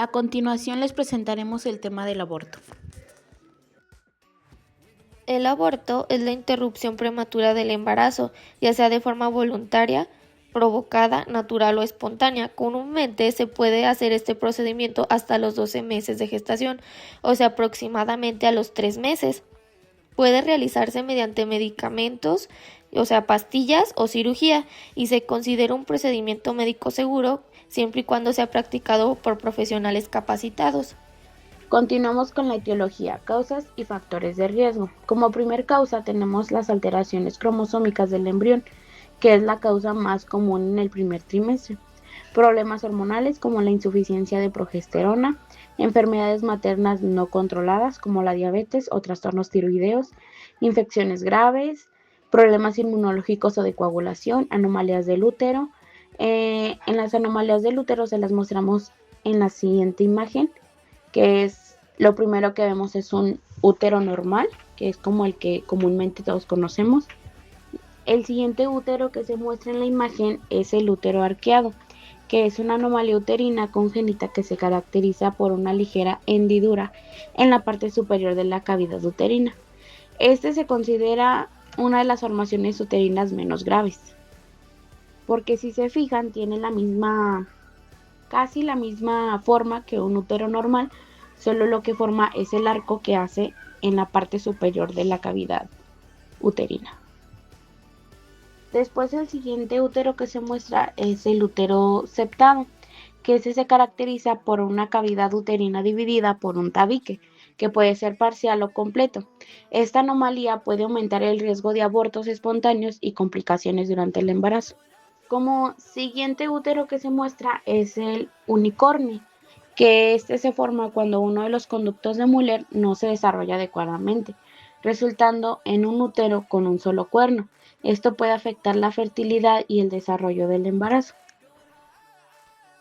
A continuación les presentaremos el tema del aborto. El aborto es la interrupción prematura del embarazo, ya sea de forma voluntaria, provocada, natural o espontánea. Comúnmente se puede hacer este procedimiento hasta los 12 meses de gestación, o sea, aproximadamente a los 3 meses. Puede realizarse mediante medicamentos, o sea, pastillas o cirugía, y se considera un procedimiento médico seguro siempre y cuando sea practicado por profesionales capacitados. Continuamos con la etiología, causas y factores de riesgo. Como primer causa tenemos las alteraciones cromosómicas del embrión, que es la causa más común en el primer trimestre. Problemas hormonales como la insuficiencia de progesterona, enfermedades maternas no controladas como la diabetes o trastornos tiroideos, infecciones graves, problemas inmunológicos o de coagulación, anomalías del útero. En las anomalías del útero se las mostramos en la siguiente imagen, que es lo primero que vemos es un útero normal, que es como el que comúnmente todos conocemos. El siguiente útero que se muestra en la imagen es el útero arqueado, que es una anomalía uterina congénita que se caracteriza por una ligera hendidura en la parte superior de la cavidad uterina. Este se considera una de las formaciones uterinas menos graves, porque si se fijan tiene casi la misma forma que un útero normal, solo lo que forma es el arco que hace en la parte superior de la cavidad uterina. Después el siguiente útero que se muestra es el útero septado, que ese se caracteriza por una cavidad uterina dividida por un tabique, que puede ser parcial o completo. Esta anomalía puede aumentar el riesgo de abortos espontáneos y complicaciones durante el embarazo. Como siguiente útero que se muestra es el unicornio, que este se forma cuando uno de los conductos de Müller no se desarrolla adecuadamente, resultando en un útero con un solo cuerno. Esto puede afectar la fertilidad y el desarrollo del embarazo.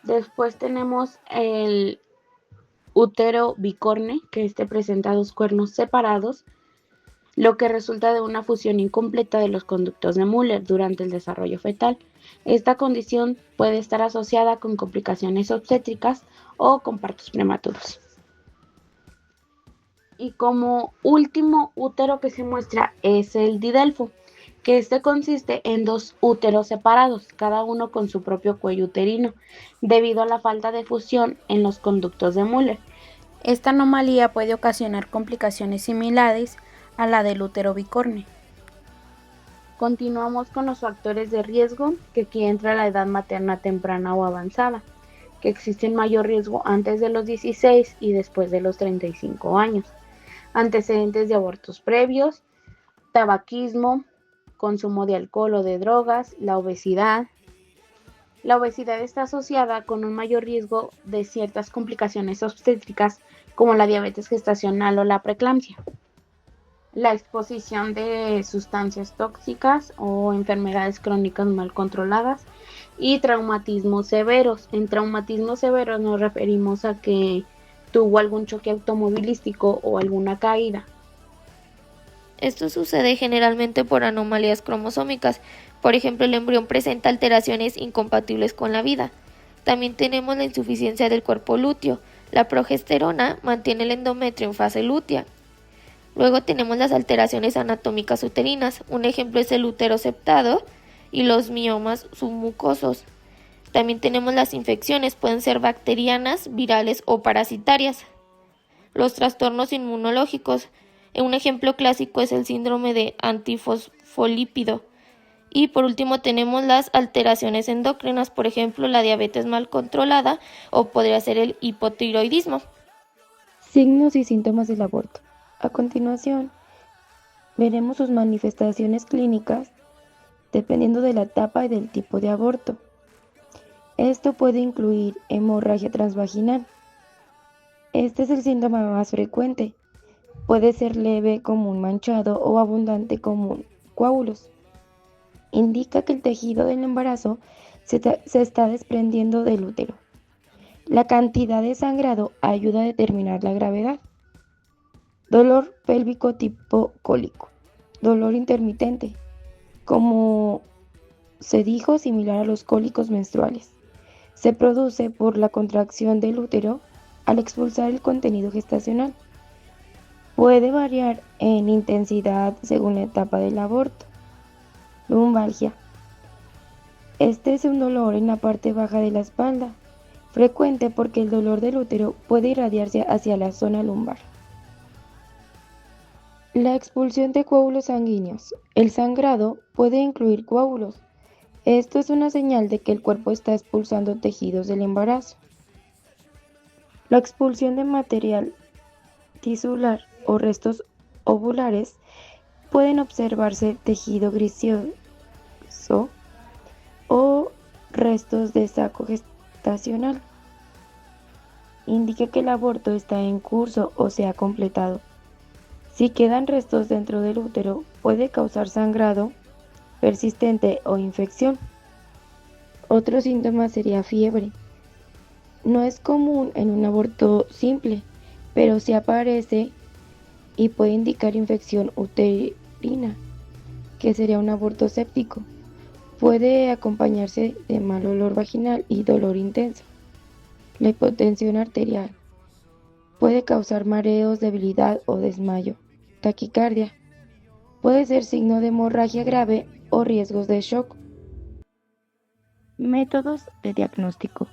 Después tenemos el útero bicorne, que este presenta dos cuernos separados, lo que resulta de una fusión incompleta de los conductos de Müller durante el desarrollo fetal. Esta condición puede estar asociada con complicaciones obstétricas o con partos prematuros. Y como último útero que se muestra es el didelfo, que este consiste en dos úteros separados, cada uno con su propio cuello uterino, debido a la falta de fusión en los conductos de Müller. Esta anomalía puede ocasionar complicaciones similares a la del útero bicorne. Continuamos con los factores de riesgo, que aquí entra la edad materna temprana o avanzada, que existe mayor riesgo antes de los 16 y después de los 35 años. Antecedentes de abortos previos, tabaquismo, consumo de alcohol o de drogas, la obesidad. La obesidad está asociada con un mayor riesgo de ciertas complicaciones obstétricas como la diabetes gestacional o la preeclampsia. La exposición de sustancias tóxicas o enfermedades crónicas mal controladas y traumatismos severos. En traumatismos severos nos referimos a que tuvo algún choque automovilístico o alguna caída. Esto sucede generalmente por anomalías cromosómicas. Por ejemplo, el embrión presenta alteraciones incompatibles con la vida. También tenemos la insuficiencia del cuerpo lúteo. La progesterona mantiene el endometrio en fase lútea. Luego tenemos las alteraciones anatómicas uterinas. Un ejemplo es el útero septado y los miomas submucosos. También tenemos las infecciones, pueden ser bacterianas, virales o parasitarias. Los trastornos inmunológicos. Un ejemplo clásico es el síndrome de antifosfolípido. Y por último tenemos las alteraciones endocrinas, por ejemplo la diabetes mal controlada o podría ser el hipotiroidismo. Signos y síntomas del aborto. A continuación, veremos sus manifestaciones clínicas dependiendo de la etapa y del tipo de aborto. Esto puede incluir hemorragia transvaginal. Este es el síntoma más frecuente. Puede ser leve como un manchado o abundante como coágulos. Indica que el tejido del embarazo se está desprendiendo del útero. La cantidad de sangrado ayuda a determinar la gravedad. Dolor pélvico tipo cólico. Dolor intermitente, como se dijo, similar a los cólicos menstruales. Se produce por la contracción del útero al expulsar el contenido gestacional. Puede variar en intensidad según la etapa del aborto. Lumbalgia. Este es un dolor en la parte baja de la espalda, frecuente porque el dolor del útero puede irradiarse hacia la zona lumbar. La expulsión de coágulos sanguíneos. El sangrado puede incluir coágulos. Esto es una señal de que el cuerpo está expulsando tejidos del embarazo. La expulsión de material tisular o restos ovulares pueden observarse tejido grisoso o restos de saco gestacional. Indica que el aborto está en curso o se ha completado. Si quedan restos dentro del útero, puede causar sangrado persistente o infección. Otro síntoma sería fiebre. No es común en un aborto simple, pero sí aparece y puede indicar infección uterina, que sería un aborto séptico. Puede acompañarse de mal olor vaginal y dolor intenso. La hipotensión arterial puede causar mareos, debilidad o desmayo. Taquicardia puede ser signo de hemorragia grave o riesgos de shock. Métodos de diagnóstico.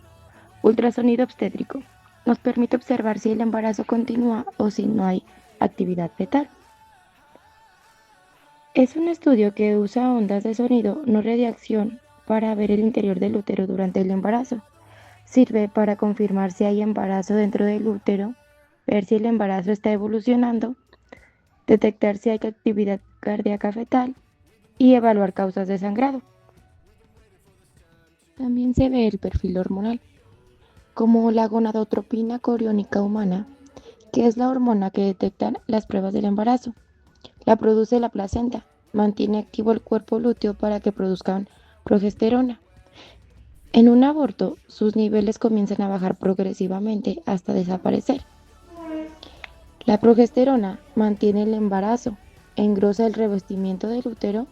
Ultrasonido obstétrico. Nos permite observar si el embarazo continúa o si no hay actividad fetal. Es un estudio que usa ondas de sonido, no radiación, para ver el interior del útero durante el embarazo. Sirve para confirmar si hay embarazo dentro del útero, ver si el embarazo está evolucionando, detectar si hay actividad cardíaca fetal y evaluar causas de sangrado. También se ve el perfil hormonal, como la gonadotropina coriónica humana, que es la hormona que detectan las pruebas del embarazo. La produce la placenta, mantiene activo el cuerpo lúteo para que produzcan progesterona. En un aborto, sus niveles comienzan a bajar progresivamente hasta desaparecer. La progesterona mantiene el embarazo, engrosa el revestimiento del útero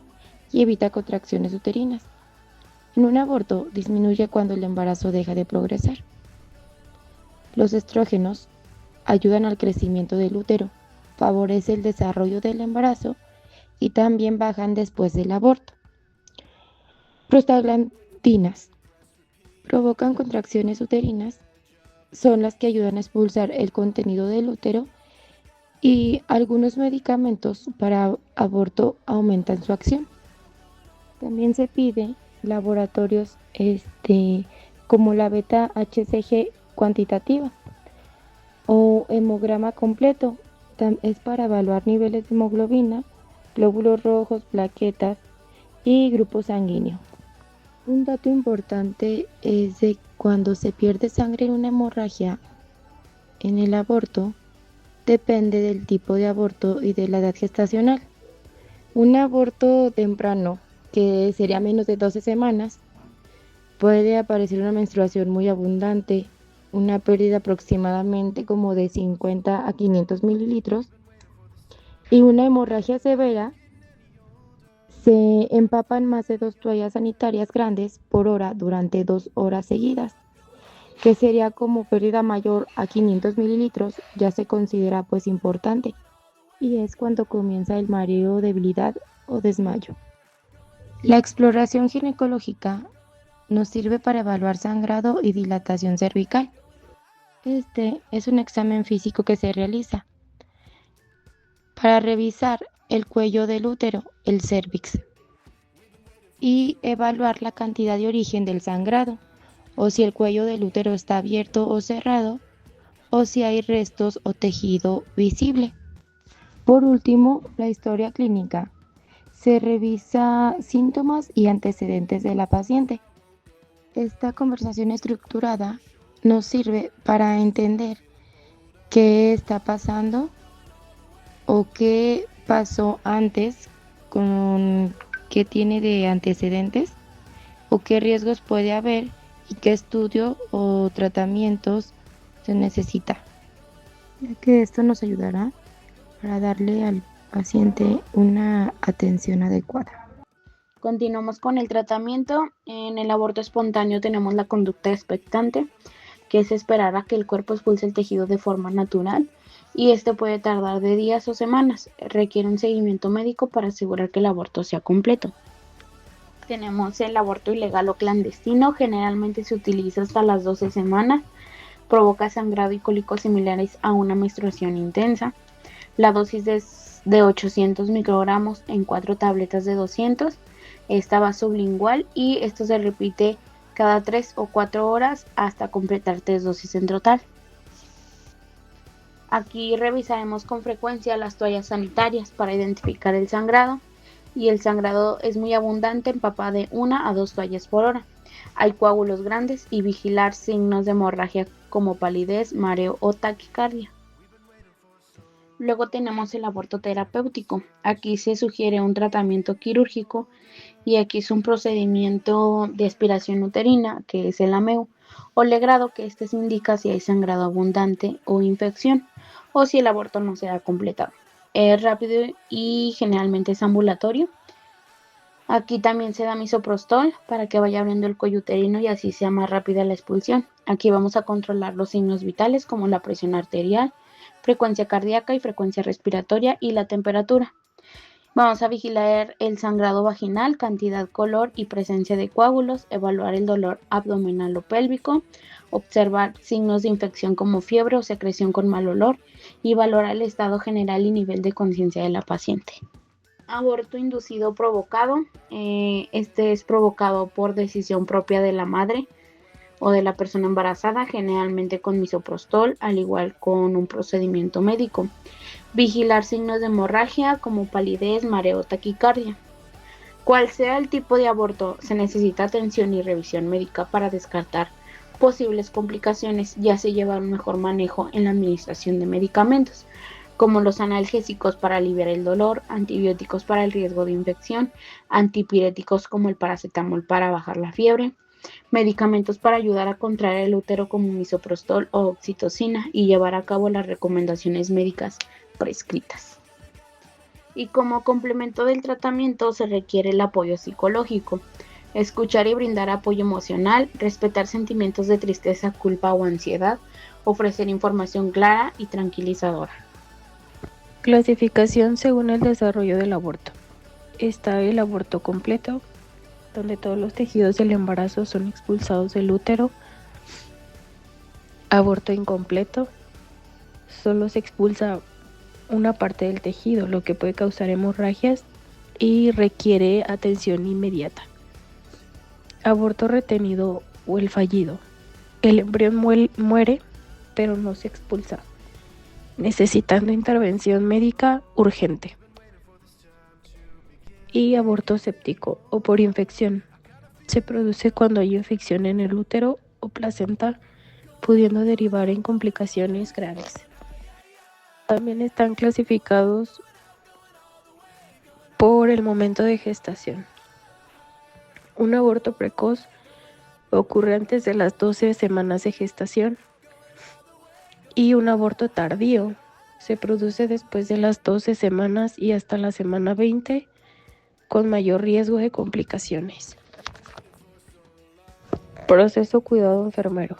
y evita contracciones uterinas. En un aborto, disminuye cuando el embarazo deja de progresar. Los estrógenos ayudan al crecimiento del útero, favorece el desarrollo del embarazo y también bajan después del aborto. Prostaglandinas provocan contracciones uterinas, son las que ayudan a expulsar el contenido del útero y algunos medicamentos para aborto aumentan su acción. También se pide laboratorios como la beta-HCG cuantitativa o hemograma completo. Es para evaluar niveles de hemoglobina, glóbulos rojos, plaquetas y grupo sanguíneo. Un dato importante es de cuando se pierde sangre en una hemorragia en el aborto, depende del tipo de aborto y de la edad gestacional. Un aborto temprano, que sería menos de 12 semanas, puede aparecer una menstruación muy abundante, una pérdida aproximadamente como de 50 a 500 mililitros, y una hemorragia severa, se empapan más de 2 toallas sanitarias grandes por hora durante 2 horas seguidas, que sería como pérdida mayor a 500 mililitros, ya se considera pues importante, y es cuando comienza el mareo, debilidad o desmayo. La exploración ginecológica nos sirve para evaluar sangrado y dilatación cervical. Este es un examen físico que se realiza para revisar el cuello del útero, el cérvix, y evaluar la cantidad de origen del sangrado, o si el cuello del útero está abierto o cerrado, o si hay restos o tejido visible. Por último, la historia clínica. Se revisa síntomas y antecedentes de la paciente. Esta conversación estructurada nos sirve para entender qué está pasando o qué pasó antes, con qué tiene de antecedentes o qué riesgos puede haber y qué estudio o tratamientos se necesita, ya que esto nos ayudará para darle al paciente una atención adecuada. Continuamos con el tratamiento. En el aborto espontáneo tenemos la conducta expectante, que es esperar a que el cuerpo expulse el tejido de forma natural y este puede tardar de días o semanas. Requiere un seguimiento médico para asegurar que el aborto sea completo. Tenemos el aborto ilegal o clandestino, generalmente se utiliza hasta las 12 semanas, provoca sangrado y cólicos similares a una menstruación intensa. La dosis es de 800 microgramos en 4 tabletas de 200. Esta va sublingual y esto se repite cada 3 o 4 horas hasta completar 3 dosis en total. Aquí revisaremos con frecuencia las toallas sanitarias para identificar el sangrado. Y el sangrado es muy abundante en papá de 1 a 2 toallas por hora. Hay coágulos grandes y vigilar signos de hemorragia como palidez, mareo o taquicardia. Luego tenemos el aborto terapéutico. Aquí se sugiere un tratamiento quirúrgico y aquí es un procedimiento de aspiración uterina, que es el AMEU, o legrado, que este se indica si hay sangrado abundante o infección, o si el aborto no se ha completado. Es rápido y generalmente es ambulatorio. Aquí también se da misoprostol para que vaya abriendo el cuello uterino y así sea más rápida la expulsión. Aquí vamos a controlar los signos vitales como la presión arterial, frecuencia cardíaca y frecuencia respiratoria y la temperatura. Vamos a vigilar el sangrado vaginal, cantidad, color y presencia de coágulos, evaluar el dolor abdominal o pélvico, observar signos de infección como fiebre o secreción con mal olor y valorar el estado general y nivel de conciencia de la paciente. Aborto inducido provocado. Este es provocado por decisión propia de la madre o de la persona embarazada, generalmente con misoprostol, al igual con un procedimiento médico. Vigilar signos de hemorragia como palidez, mareo, taquicardia. Cual sea el tipo de aborto, se necesita atención y revisión médica para descartar posibles complicaciones, ya se lleva un mejor manejo en la administración de medicamentos, como los analgésicos para aliviar el dolor, antibióticos para el riesgo de infección, antipiréticos como el paracetamol para bajar la fiebre, medicamentos para ayudar a contraer el útero como misoprostol o oxitocina y llevar a cabo las recomendaciones médicas prescritas. Y como complemento del tratamiento se requiere el apoyo psicológico, escuchar y brindar apoyo emocional, respetar sentimientos de tristeza, culpa o ansiedad, ofrecer información clara y tranquilizadora. Clasificación según el desarrollo del aborto. Está el aborto completo, donde todos los tejidos del embarazo son expulsados del útero. Aborto incompleto, solo se expulsa una parte del tejido, lo que puede causar hemorragias y requiere atención inmediata. Aborto retenido o el fallido. El embrión muere, pero no se expulsa, necesitando intervención médica urgente. Y aborto séptico o por infección. Se produce cuando hay infección en el útero o placenta, pudiendo derivar en complicaciones graves. También están clasificados por el momento de gestación. Un aborto precoz ocurre antes de las 12 semanas de gestación y un aborto tardío se produce después de las 12 semanas y hasta la semana 20 con mayor riesgo de complicaciones. Proceso cuidado enfermero.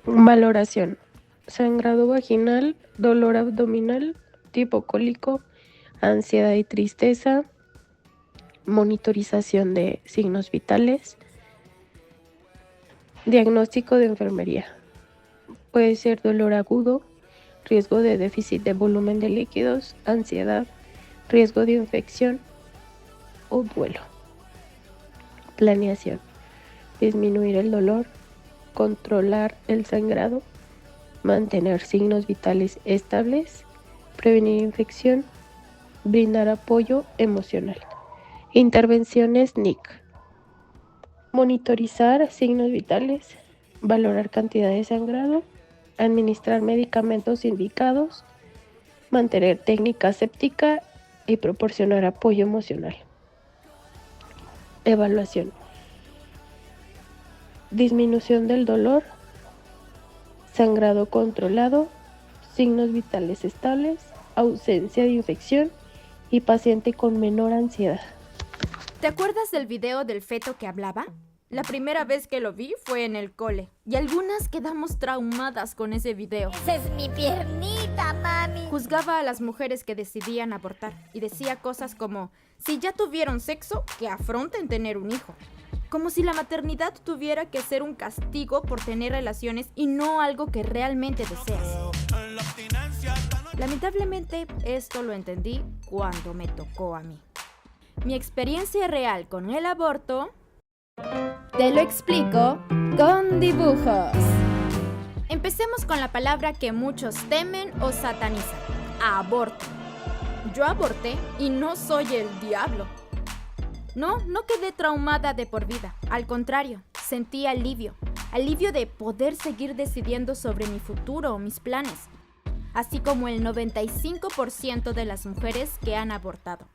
Valoración. Sangrado vaginal, dolor abdominal, tipo cólico, ansiedad y tristeza, monitorización de signos vitales, diagnóstico de enfermería. Puede ser dolor agudo, riesgo de déficit de volumen de líquidos, ansiedad, riesgo de infección o duelo. Planeación. Disminuir el dolor, controlar el sangrado, mantener signos vitales estables, prevenir infección, brindar apoyo emocional. Intervenciones NIC. Monitorizar signos vitales, valorar cantidad de sangrado, administrar medicamentos indicados, mantener técnica séptica y proporcionar apoyo emocional. Evaluación. Disminución del dolor, sangrado controlado, signos vitales estables, ausencia de infección y paciente con menor ansiedad. ¿Te acuerdas del video del feto que hablaba? La primera vez que lo vi fue en el cole y algunas quedamos traumadas con ese video. ¡Esa es mi piernita, mami! Juzgaba a las mujeres que decidían abortar y decía cosas como: si ya tuvieron sexo, que afronten tener un hijo. Como si la maternidad tuviera que ser un castigo por tener relaciones y no algo que realmente deseas. Lamentablemente, esto lo entendí cuando me tocó a mí. Mi experiencia real con el aborto te lo explico con dibujos. Empecemos con la palabra que muchos temen o satanizan: aborto. Yo aborté y no soy el diablo. No quedé traumada de por vida. Al contrario, sentí alivio de poder seguir decidiendo sobre mi futuro o mis planes, así como el 95% de las mujeres que han abortado.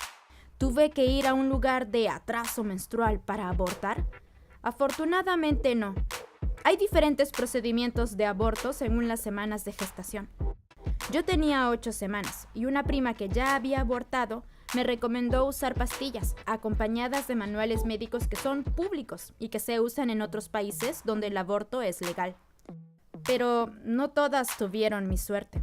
¿Tuve que ir a un lugar de atraso menstrual para abortar? Afortunadamente no. Hay diferentes procedimientos de aborto según las semanas de gestación. Yo tenía 8 semanas y una prima que ya había abortado me recomendó usar pastillas acompañadas de manuales médicos que son públicos y que se usan en otros países donde el aborto es legal. Pero no todas tuvieron mi suerte.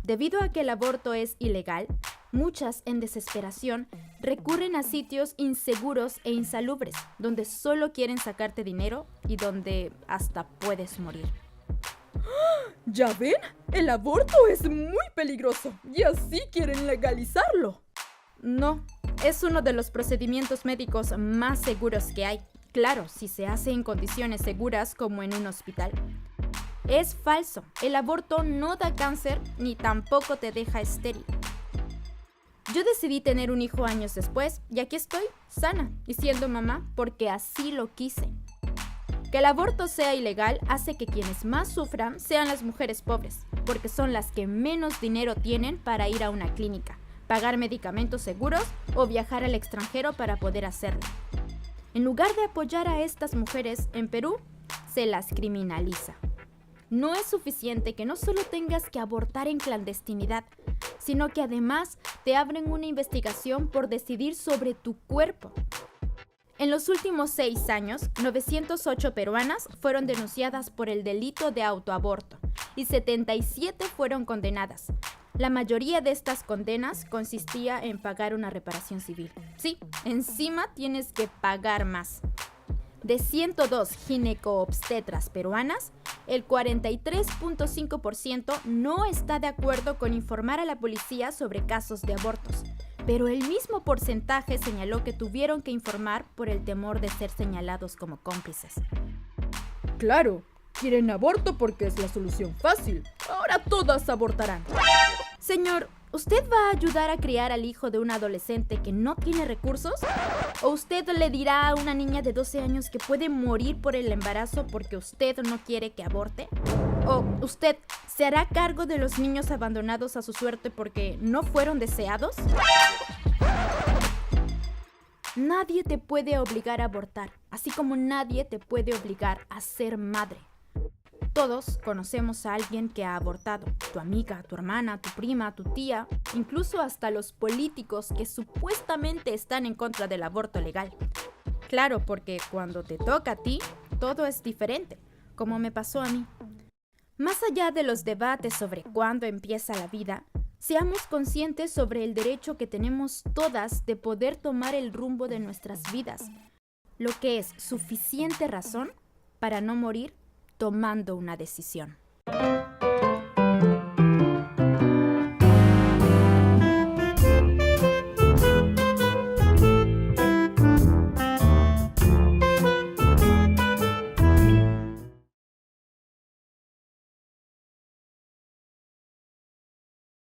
Debido a que el aborto es ilegal, muchas, en desesperación, recurren a sitios inseguros e insalubres, donde solo quieren sacarte dinero y donde hasta puedes morir. ¿Ya ven? El aborto es muy peligroso y así quieren legalizarlo. No, es uno de los procedimientos médicos más seguros que hay. Claro, si se hace en condiciones seguras como en un hospital. Es falso, el aborto no da cáncer ni tampoco te deja estéril. Yo decidí tener un hijo años después y aquí estoy, sana y siendo mamá porque así lo quise. Que el aborto sea ilegal hace que quienes más sufran sean las mujeres pobres, porque son las que menos dinero tienen para ir a una clínica, pagar medicamentos seguros o viajar al extranjero para poder hacerlo. En lugar de apoyar a estas mujeres, en Perú se las criminaliza. No es suficiente que no solo tengas que abortar en clandestinidad, sino que además te abren una investigación por decidir sobre tu cuerpo. En los últimos 6 años, 908 peruanas fueron denunciadas por el delito de autoaborto y 77 fueron condenadas. La mayoría de estas condenas consistía en pagar una reparación civil. Sí, encima tienes que pagar más. De 102 gineco-obstetras peruanas, el 43.5% no está de acuerdo con informar a la policía sobre casos de abortos, pero el mismo porcentaje señaló que tuvieron que informar por el temor de ser señalados como cómplices. Claro, quieren aborto porque es la solución fácil. Ahora todas abortarán. Señor, ¿usted va a ayudar a criar al hijo de un adolescente que no tiene recursos? ¿O usted le dirá a una niña de 12 años que puede morir por el embarazo porque usted no quiere que aborte? ¿O usted se hará cargo de los niños abandonados a su suerte porque no fueron deseados? Nadie te puede obligar a abortar, así como nadie te puede obligar a ser madre. Todos conocemos a alguien que ha abortado, tu amiga, tu hermana, tu prima, tu tía, incluso hasta los políticos que supuestamente están en contra del aborto legal. Claro, porque cuando te toca a ti, todo es diferente, como me pasó a mí. Más allá de los debates sobre cuándo empieza la vida, seamos conscientes sobre el derecho que tenemos todas de poder tomar el rumbo de nuestras vidas, lo que es suficiente razón para no morir tomando una decisión.